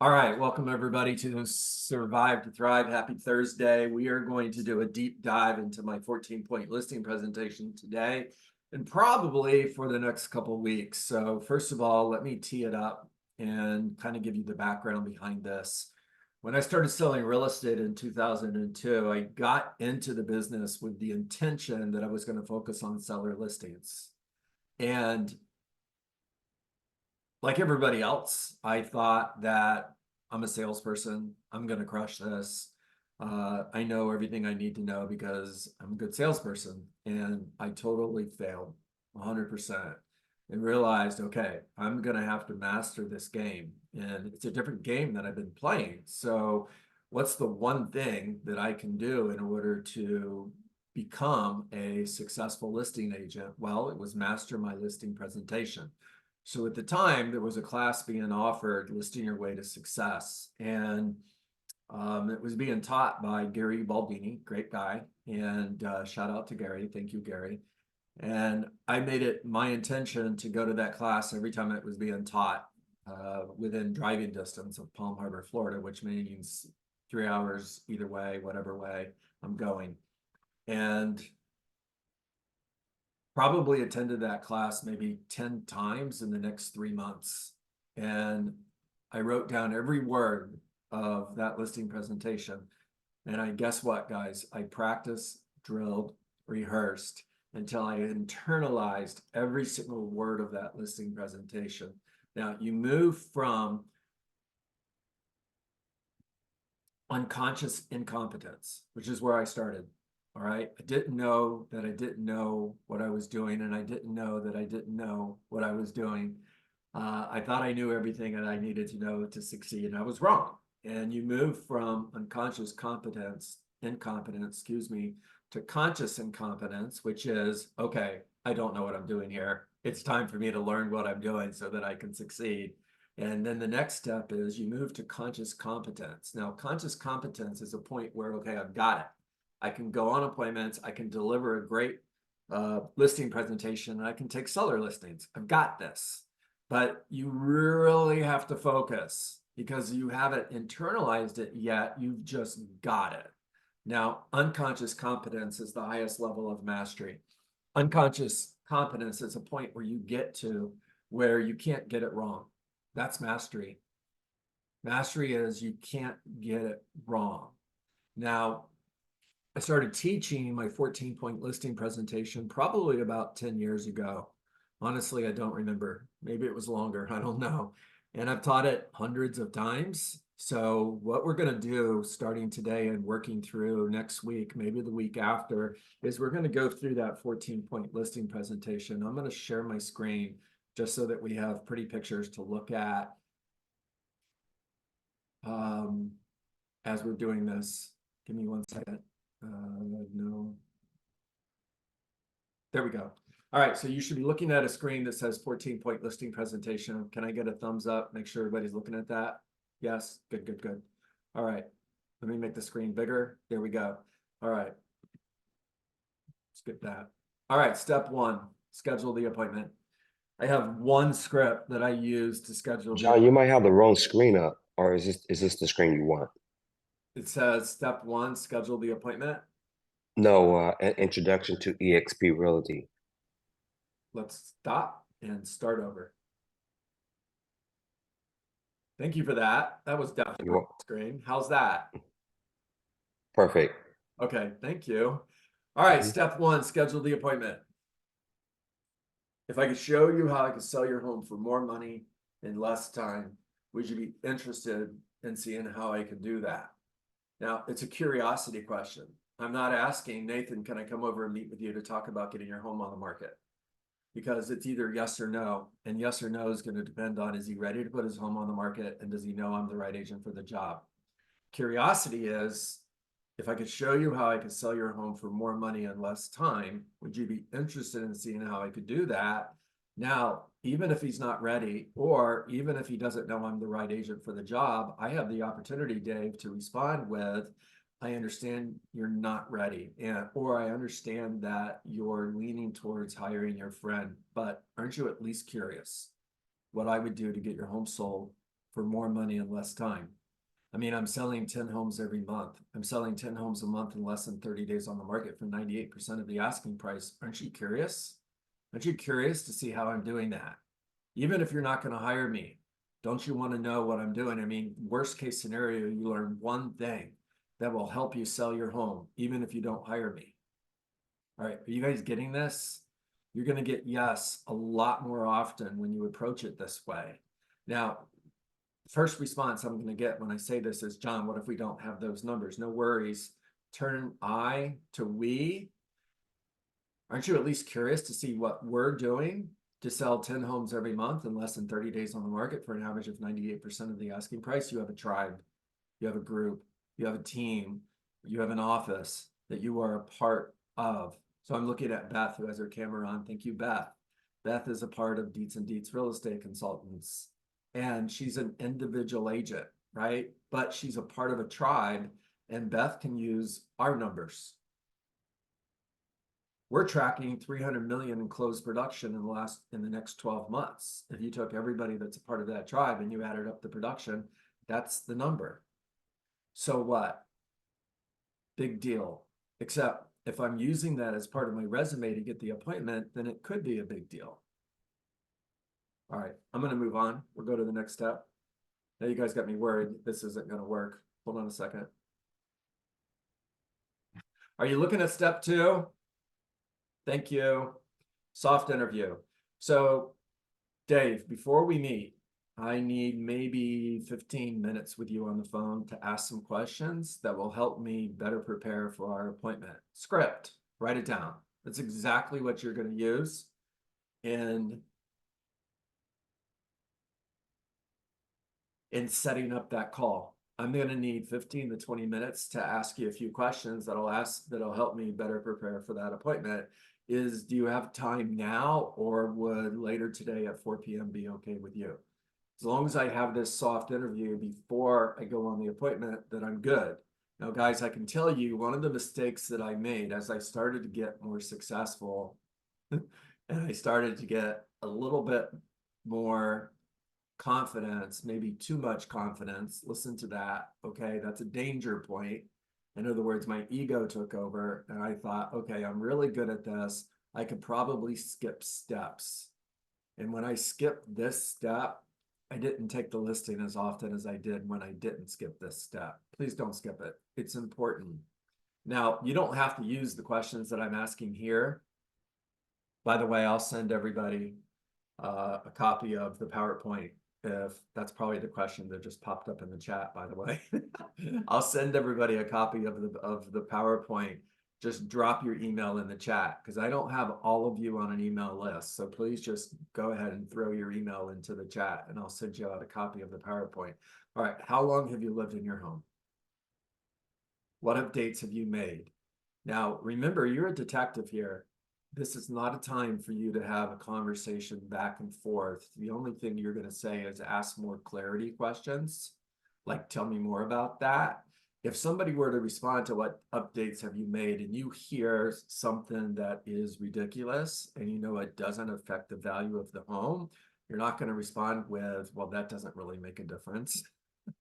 All right, welcome everybody to Survive to Thrive. Happy Thursday. We are going to do a deep dive into my 14-point listing presentation today and probably for the next couple of weeks. So first of all, let me tee it up and kind of give you the background behind this. When I started selling real estate in 2002, I got into the business with the intention that I was going to focus on seller listings. And like everybody else, I thought that I'm a salesperson. I'm going to crush this. I know everything I need to know because I'm a good salesperson. And I totally failed 100% and realized, okay, I'm going to have to master this game. And it's a different game that I've been playing. So what's the one thing that I can do in order to become a successful listing agent? Well, it was master my listing presentation. So at the time, there was a class being offered, Listing Your Way to Success. And it was being taught by Gary Baldini, great guy. And shout out to Gary. Thank you, Gary. And I made it my intention to go to that class every time it was being taught within driving distance of Palm Harbor, Florida, which means 3 hours either way, whatever way I'm going. And probably attended that class maybe 10 times in the next 3 months. And I wrote down every word of that listing presentation. And I guess what, guys? I practiced, drilled, rehearsed until I internalized every single word of that listing presentation. Now, you move from unconscious incompetence, which is where I started. All right. I didn't know that I didn't know what I was doing, and I didn't know that I didn't know what I was doing. I thought I knew everything that I needed to know to succeed, and I was wrong. And you move from unconscious incompetence, excuse me, to conscious incompetence, which is, okay, I don't know what I'm doing here. It's time for me to learn what I'm doing so that I can succeed. And then the next step is you move to conscious competence. Now, conscious competence is a point where, okay, I've got it. I can go on appointments. I can deliver a great listing presentation. And I can take seller listings. I've got this. But you really have to focus because you haven't internalized it yet. You've just got it. Now, unconscious competence is the highest level of mastery. Unconscious competence is a point where you get to where you can't get it wrong. That's mastery. Mastery is you can't get it wrong. Now, I started teaching my 14-point listing presentation probably about 10 years ago. Honestly, I don't remember. Maybe it was longer. I don't know. And I've taught it hundreds of times. So what we're going to do starting today and working through next week, maybe the week after, is we're going to go through that 14-point listing presentation. I'm going to share my screen just so that we have pretty pictures to look at as we're doing this. Give me 1 second. No. There we go. All right, so you should be looking at a screen that says 14-point listing presentation. Can I get a thumbs up? Make sure everybody's looking at that. Yes, good, good, good. All right, let me make the screen bigger. There we go. All right, skip that. All right, step one, schedule the appointment. I have one script that I use to schedule the John, you appointment. might have the wrong screen up, or is this the screen you want? It says step one, schedule the appointment. No, an introduction to eXp Realty. Let's stop and start over. Thank you for that. That was You definitely want the screen. How's that? perfect. Okay, thank you. All right, Mhm. step one, schedule the appointment. If I could show you how I could sell your home for more money in less time, would you be interested in seeing how I could do that? Now, it's a curiosity question. I'm not asking, Nathan, can I come over and meet with you to talk about getting your home on the market? Because it's either yes or no. And yes or no is going to depend on, is he ready to put his home on the market? And does he know I'm the right agent for the job? Curiosity is, if I could show you how I could sell your home for more money in less time, would you be interested in seeing how I could do that? Now, even if he's not ready, or even if he doesn't know I'm the right agent for the job, I have the opportunity, Dave, to respond with, I understand you're not ready, or I understand that you're leaning towards hiring your friend, but aren't you at least curious what I would do to get your home sold for more money and less time. I mean, I'm selling 10 homes every month. I'm selling 10 homes a month in less than 30 days on the market for 98% of the asking price. Aren't you curious? Aren't you curious to see how I'm doing that? Even if you're not going to hire me, don't you want to know what I'm doing? I mean, worst case scenario, you learn one thing that will help you sell your home, even if you don't hire me. All right, are you guys getting this? You're going to get yes a lot more often when you approach it this way. Now, first response I'm going to get when I say this is, John, what if we don't have those numbers? No worries. Turn I to we. Aren't you at least curious to see what we're doing to sell 10 homes every month in less than 30 days on the market for an average of 98% of the asking price? You have a tribe, you have a group, you have a team, you have an office that you are a part of. So I'm looking at Beth, who has her camera on. Thank you, Beth. Beth is a part of Dietz and Dietz Real Estate Consultants, and she's an individual agent, right? But she's a part of a tribe, and Beth can use our numbers. We're tracking 300 million in closed production in the next 12 months. If you took everybody that's a part of that tribe and you added up the production, that's the number. So what? Big deal. Except if I'm using that as part of my resume to get the appointment, then it could be a big deal. All right, I'm going to move on. We'll go to the next step. Now you guys got me worried. This isn't going to work. Hold on a second. Are you looking at step 2? Thank you. Soft interview. So, Dave, before we meet, I need maybe 15 minutes with you on the phone to ask some questions that will help me better prepare for our appointment. Script, write it down. That's exactly what you're going to use. And in setting up that call, I'm going to need 15 to 20 minutes to ask you a few questions that'll help me better prepare for that appointment. Do you have time now, or would later today at 4 p.m. be okay with you? As long as I have this soft interview before I go on the appointment, then I'm good. Now, guys, I can tell you one of the mistakes that I made as I started to get more successful and I started to get a little bit more confidence, maybe too much confidence. Listen to that. Okay, that's a danger point. In other words, my ego took over and I thought, okay, I'm really good at this. I could probably skip steps. And when I skipped this step, I didn't take the listing as often as I did when I didn't skip this step. Please don't skip it. It's important. Now, you don't have to use the questions that I'm asking here. By the way, I'll send everybody a copy of the PowerPoint. If that's probably the question that just popped up in the chat, by the way. I'll send everybody a copy of the PowerPoint. Just drop your email in the chat, because I don't have all of you on an email list. So please just go ahead and throw your email into the chat and I'll send you out a copy of the PowerPoint. All right, how long have you lived in your home? What updates have you made? Now, remember, you're a detective here. This is not a time for you to have a conversation back and forth. The only thing you're going to say is ask more clarity questions, like tell me more about that. If somebody were to respond to what updates have you made and you hear something that is ridiculous and you know it doesn't affect the value of the home, you're not going to respond with, well, that doesn't really make a difference.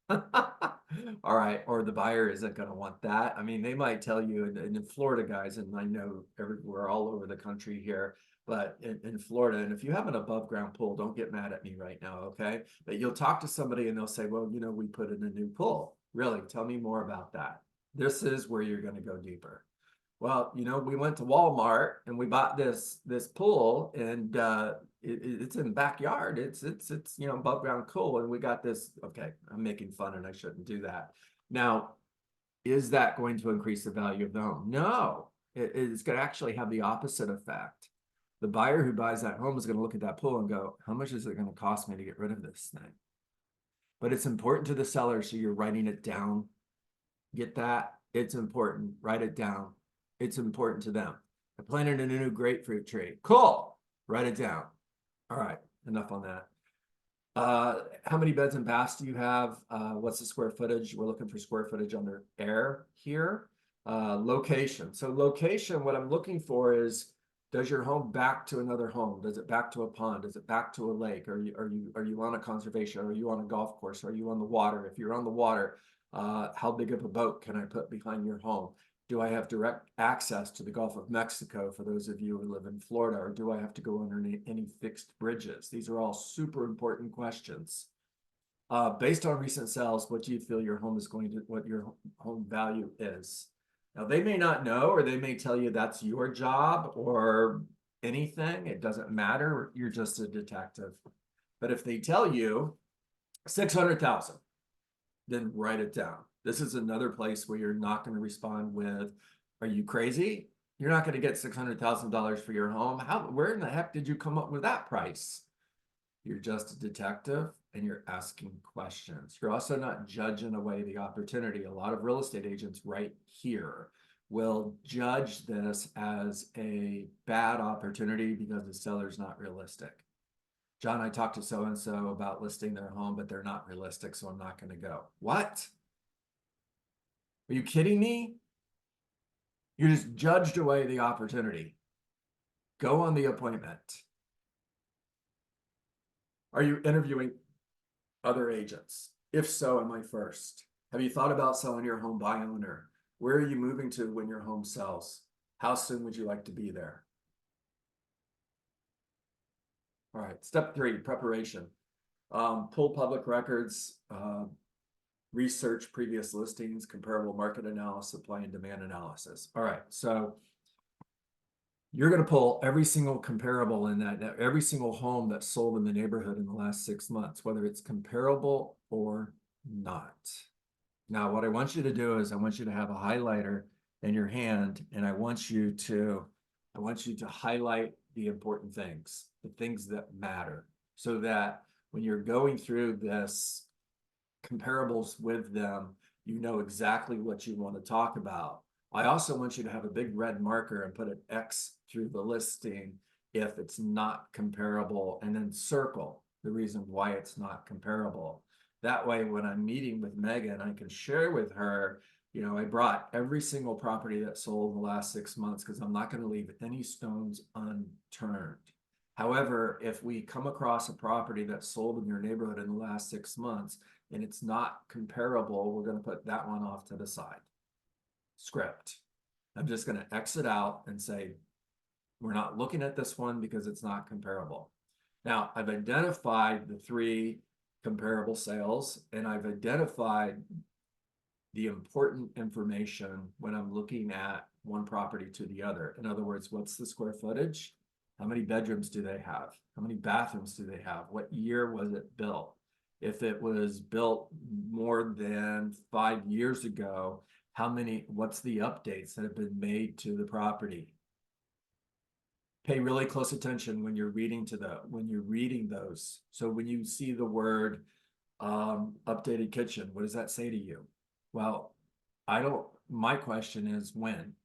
All right, or the buyer isn't going to want that. I mean, they might tell you in Florida, guys, and I know we're all over the country here, but in Florida, and if you have an above ground pool, don't get mad at me right now, okay? But you'll talk to somebody and they'll say, well, you know, we put in a new pool. Really? Tell me more about that. This is where you're going to go deeper. Well, you know, we went to Walmart and we bought this pool, and it's in the backyard. It's you know, above ground pool, and we got this. Okay, I'm making fun and I shouldn't do that. Now, is that going to increase the value of the home? No, it's going to actually have the opposite effect. The buyer who buys that home is going to look at that pool and go, how much is it going to cost me to get rid of this thing? But it's important to the seller, so you're writing it down. Get that? It's important. Write it down. It's important to them. I planted a new grapefruit tree. Cool. Write it down. All right. Enough on that. How many beds and baths do you have? What's the square footage? We're looking for square footage under air here. Location. So location, what I'm looking for is Does your home back to another home? Does it back to a pond? Does it back to a lake? Are you on a conservation? Are you on a golf course? Are you on the water? If you're on the water, how big of a boat can I put behind your home? Do I have direct access to the Gulf of Mexico for those of you who live in Florida, or do I have to go underneath any fixed bridges? These are all super important questions. Based on recent sales, what do you feel your home is going to, what your home value is? Now, they may not know, or they may tell you that's your job or anything. It doesn't matter. You're just a detective. But if they tell you 600,000, then write it down. This is another place where you're not going to respond with, are you crazy? You're not going to get $600,000 for your home. Where in the heck did you come up with that price? You're just a detective and you're asking questions. You're also not judging away the opportunity. A lot of real estate agents right here will judge this as a bad opportunity because the seller's not realistic. John, I talked to so-and-so about listing their home, but they're not realistic, so I'm not going to go. What? Are you kidding me? You just judged away the opportunity. Go on the appointment. Are you interviewing other agents? If so, am I first? Have you thought about selling your home by owner? Where are you moving to when your home sells? How soon would you like to be there? All right, step 3, preparation. Pull public records, research previous listings, comparable market analysis, supply and demand analysis. All right, so you're going to pull every single comparable in that, every single home that's sold in the neighborhood in the last 6 months, whether it's comparable or not. Now, what I want you to do is I want you to have a highlighter in your hand, and I want you to highlight the important things, the things that matter, so that when you're going through this comparables with them, you know exactly what you want to talk about. I also want you to have a big red marker and put an X through the listing if it's not comparable, and then circle the reason why it's not comparable. That way, when I'm meeting with Megan, I can share with her, you know, I brought every single property that sold in the last 6 months because I'm not going to leave any stones unturned. However, if we come across a property that sold in your neighborhood in the last 6 months and it's not comparable, we're going to put that one off to the side. Script. I'm just going to exit out and say, we're not looking at this one because it's not comparable. Now, I've identified the 3 comparable sales, and I've identified the important information when I'm looking at one property to the other. In other words, what's the square footage? How many bedrooms do they have? How many bathrooms do they have? What year was it built? If it was built more than 5 years ago, what's the updates that have been made to the property? Pay really close attention when you're reading those. So when you see the word updated kitchen, what does that say to you? Well, my question is when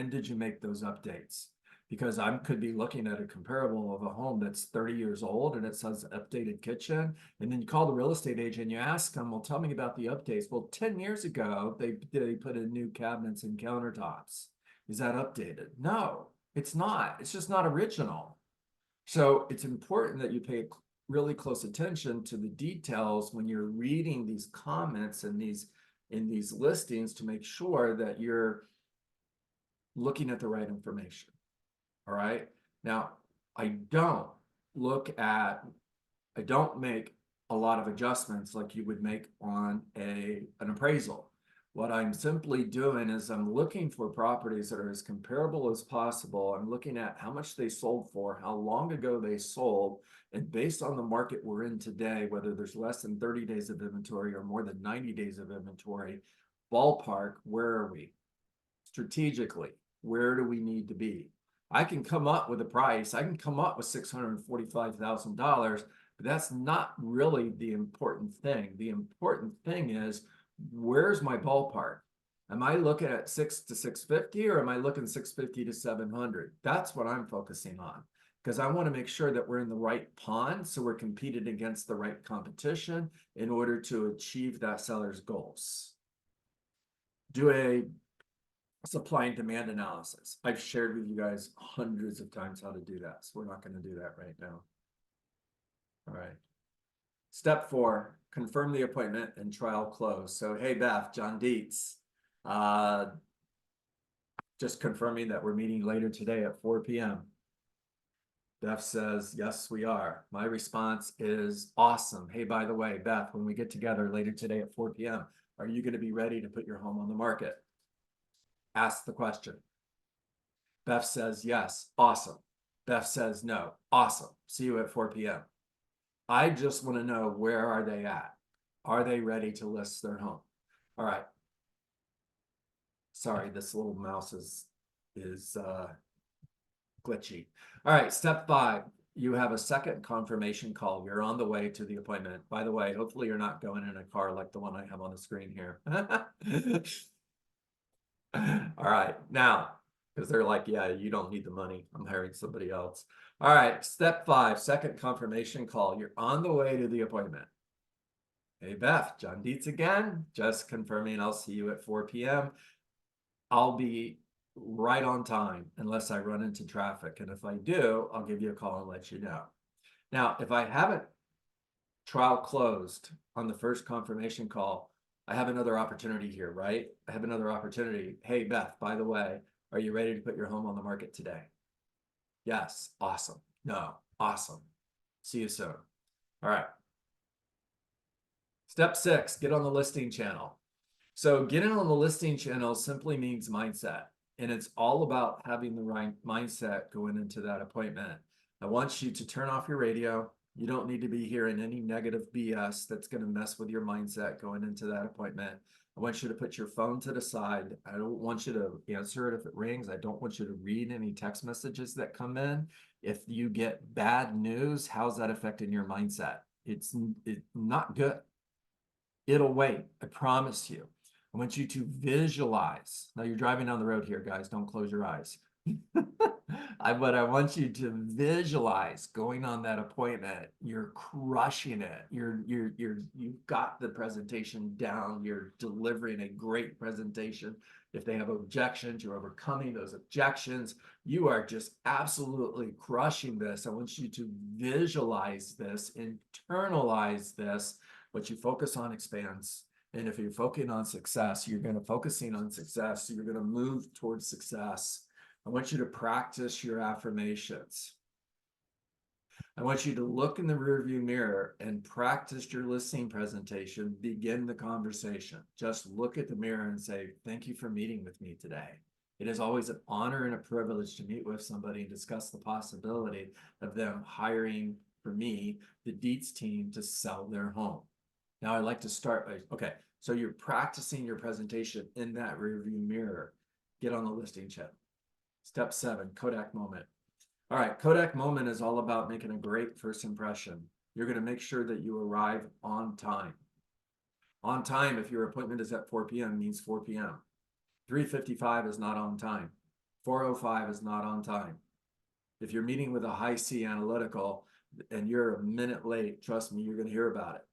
did you make those updates? Because I could be looking at a comparable of a home that's 30 years old and it says updated kitchen, and then you call the real estate agent and you ask them, well, tell me about the updates. Well, 10 years ago, they put in new cabinets and countertops. Is that updated? No, it's not. It's just not original. So it's important that you pay really close attention to the details when you're reading these comments and in these listings to make sure that you're looking at the right information. All right. Now, I don't make a lot of adjustments like you would make on an appraisal. What I'm simply doing is I'm looking for properties that are as comparable as possible. I'm looking at how much they sold for, how long ago they sold, and based on the market we're in today, whether there's less than 30 days of inventory or more than 90 days of inventory, ballpark, where are we? Strategically, where do we need to be? I can come up with a price. I can come up with $645,000, but that's not really the important thing. The important thing is, where's my ballpark? Am I looking at 6 to 650, or am I looking 650 to 700? That's what I'm focusing on, because I want to make sure that we're in the right pond, so we're competing against the right competition in order to achieve that seller's goals. Do a supply and demand analysis. I've shared with you guys hundreds of times how to do that, so we're not going to do that right now. All right. Step 4, confirm the appointment and trial close. So, hey, Beth, John Dietz, just confirming that we're meeting later today at 4 p.m. Beth says, yes, we are. My response is awesome. Hey, by the way, Beth, when we get together later today at 4 p.m., are you going to be ready to put your home on the market? Ask the question. Beth says, yes, awesome. Beth says, no, awesome. See you at 4 p.m. I just want to know, where are they at? Are they ready to list their home? All right. Sorry, this little mouse is glitchy. All right, step 5. You have a second confirmation call. You're on the way to the appointment. By the way, hopefully you're not going in a car like the one I have on the screen here. All right, now, because they're like, yeah, you don't need the money. I'm hiring somebody else. All right, step 5, second confirmation call. You're on the way to the appointment. Hey, Beth, John Dietz again. Just confirming I'll see you at 4 p.m. I'll be right on time unless I run into traffic. And if I do, I'll give you a call and let you know. Now, if I haven't trial closed on the first confirmation call, I have another opportunity here, right? I have another opportunity. Hey, Beth, by the way, are you ready to put your home on the market today? Yes. Awesome. No. Awesome. See you soon. All right. Step 6, get on the listing channel. So getting on the listing channel simply means mindset. And it's all about having the right mindset going into that appointment. I want you to turn off your radio. You don't need to be hearing any negative BS that's going to mess with your mindset going into that appointment. I want you to put your phone to the side. I don't want you to answer it if it rings. I don't want you to read any text messages that come in. If you get bad news, how's that affecting your mindset? It's not good. It'll wait. I promise you. I want you to visualize. Now you're driving down the road here, guys. Don't close your eyes. But I want you to visualize going on that appointment. You're crushing it. You've got the presentation down. You're delivering a great presentation. If they have objections, you're overcoming those objections. You are just absolutely crushing this. I want you to visualize this, internalize this. What you focus on expands. And if you're focusing on success, you're going to focusing on success. So you're going to move towards success. I want you to practice your affirmations. I want you to look in the rearview mirror and practice your listing presentation. Begin the conversation. Just look at the mirror and say, thank you for meeting with me today. It is always an honor and a privilege to meet with somebody and discuss the possibility of them hiring for me, the Dietz team, to sell their home. Now I'd like to start by, okay, so you're practicing your presentation in that rearview mirror. Get on the listing channel. Step 7, Kodak moment. All right, Kodak moment is all about making a great first impression. You're going to make sure that you arrive on time. On time, if your appointment is at 4 p.m., means 4 p.m. 3:55 is not on time. 4:05 is not on time. If you're meeting with a high C analytical and you're a minute late, trust me, you're going to hear about it.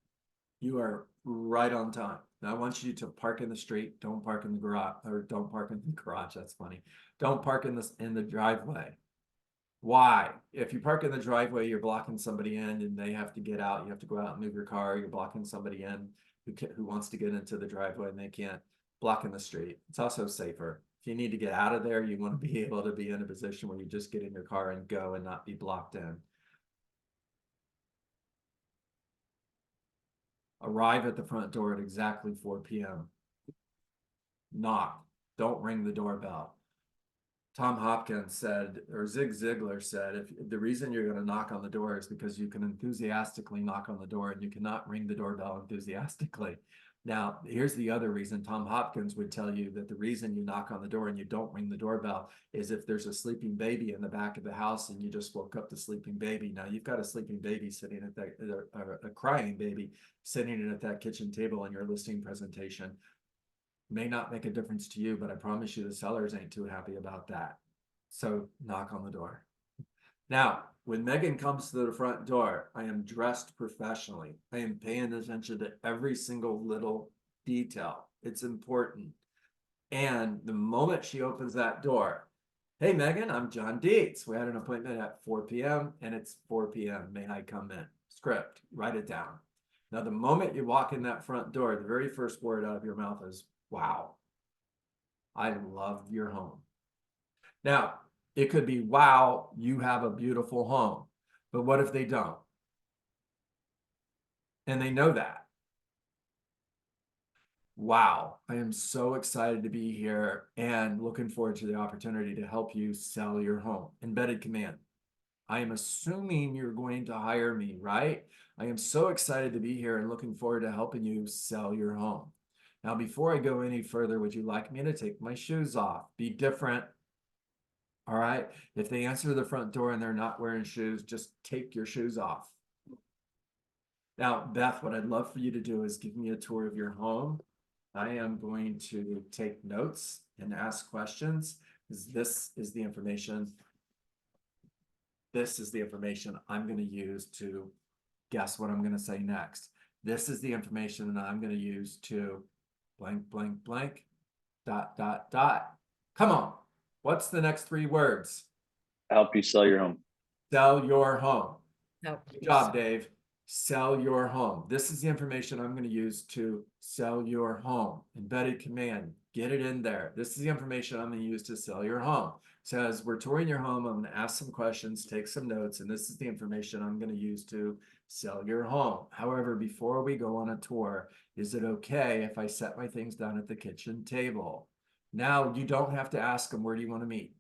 You are right on time. Now I want you to park in the street. Don't park in the garage, or don't park in the garage. That's funny. Don't park in the driveway. Why? If you park in the driveway, you're blocking somebody in and they have to get out. You have to go out and move your car. You're blocking somebody in who wants to get into the driveway and they can't. Block in the street. It's also safer. If you need to get out of there, you want to be able to be in a position where you just get in your car and go and not be blocked in. Arrive at the front door at exactly 4 p.m. Knock. Don't ring the doorbell. Tom Hopkins said, or Zig Ziglar said, if the reason you're going to knock on the door is because you can enthusiastically knock on the door and you cannot ring the doorbell enthusiastically. Now, here's the other reason. Tom Hopkins would tell you that the reason you knock on the door and you don't ring the doorbell is if there's a sleeping baby in the back of the house and you just woke up the sleeping baby. Now, you've got a sleeping baby sitting at that, a crying baby sitting at that kitchen table in your listing presentation. May not make a difference to you, but I promise you the sellers ain't too happy about that. So knock on the door. Now, when Megan comes to the front door, I am dressed professionally. I am paying attention to every single little detail. It's important. And the moment she opens that door, hey, Megan, I'm John Dietz. We had an appointment at 4 p.m. and it's 4 p.m. May I come in? Script, write it down. Now, the moment you walk in that front door, the very first word out of your mouth is, wow, I love your home. Now, it could be, wow, you have a beautiful home. But what if they don't? And they know that. Wow, I am so excited to be here and looking forward to the opportunity to help you sell your home. Embedded command. I am assuming you're going to hire me, right? I am so excited to be here and looking forward to helping you sell your home. Now, before I go any further, would you like me to take my shoes off? Be different. All right. If they answer the front door and they're not wearing shoes, just take your shoes off. Now, Beth, what I'd love for you to do is give me a tour of your home. I am going to take notes and ask questions because this is the information. This is the information I'm going to use to guess what I'm going to say next. This is the information that I'm going to use to blank, blank, blank, dot, dot, dot. Come on. What's the next 3 words? Help you sell your home. Sell your home. Help Good you job, sell. Dave. Sell your home. This is the information I'm going to use to sell your home. Embedded command. Get it in there. This is the information I'm going to use to sell your home. So as we're touring your home, I'm going to ask some questions, take some notes, and this is the information I'm going to use to sell your home. However, before we go on a tour, is it okay if I set my things down at the kitchen table? Now, you don't have to ask them, where do you want to meet?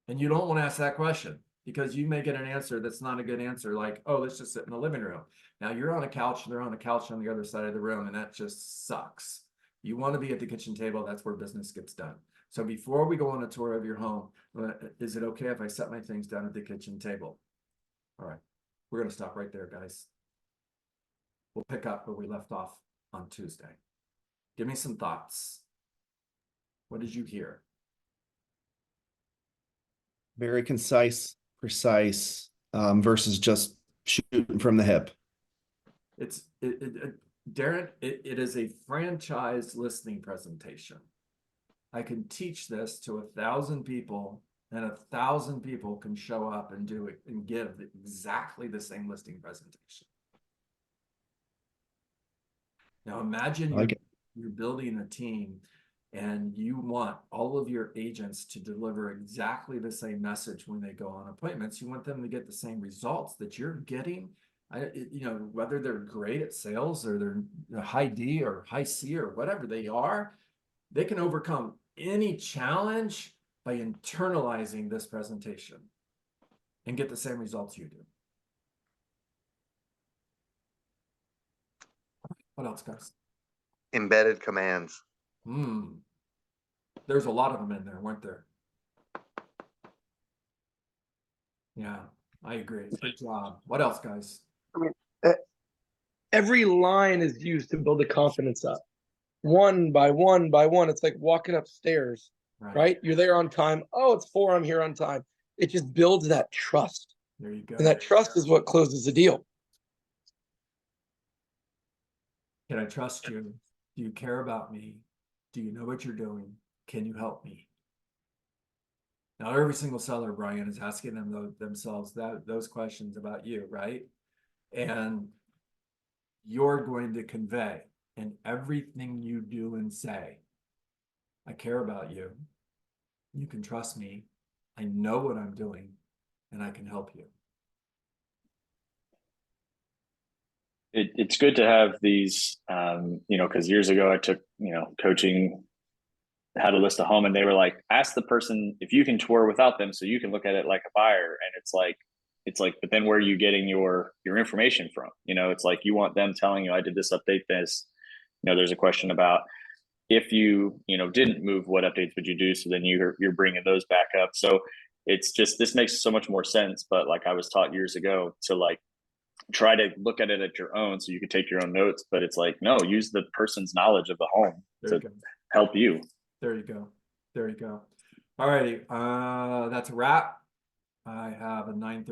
And you don't want to ask that question because you may get an answer that's not a good answer, like, oh, let's just sit in the living room. Now you're on a couch, they're on a couch on the other side of the room, and that just sucks. You want to be at the kitchen table. That's where business gets done. So before we go on a tour of your home, is it okay if I set my things down at the kitchen table? All right, we're going to stop right there, guys. We'll pick up where we left off on Tuesday. Give me some thoughts. What did you hear? Very concise, precise, versus just shooting from the hip. Darren, it is a franchise listening presentation. I can teach this to 1,000 people, and 1,000 people can show up and do it and give exactly the same listing presentation. Now imagine you're building a team and you want all of your agents to deliver exactly the same message when they go on appointments. You want them to get the same results that you're getting. Whether they're great at sales or they're high D or high C or whatever they are, they can overcome any challenge by internalizing this presentation and get the same results you do. What else, guys? Embedded commands. There's a lot of them in there, weren't there? Yeah, I agree. Good job. What else, guys? I mean, every line is used to build the confidence up. One by one by one. It's like walking upstairs, right? You're there on time. Oh, it's 4, I'm here on time. It just builds that trust. There you go. And that trust is what closes the deal. Can I trust you? Do you care about me? Do you know what you're doing? Can you help me? Now, every single seller, Brian, is asking themselves those questions about you, right? And you're going to convey in everything you do and say, I care about you. You can trust me. I know what I'm doing, and I can help you. It's good to have these, because years ago I took, coaching how to list a home, and they were like, ask the person if you can tour without them so you can look at it like a buyer. And it's like, but then where are you getting your information from? It's like you want them telling you, I did this, update this. There's a question about if you, didn't move, what updates would you do? So then you're bringing those back up. So it's just, this makes so much more sense. But like I was taught years ago to like, try to look at it at your own so you can take your own notes, but it's like, no, use the person's knowledge of the home to help you. There you go. There you go. All righty. That's a wrap. I have a 9:30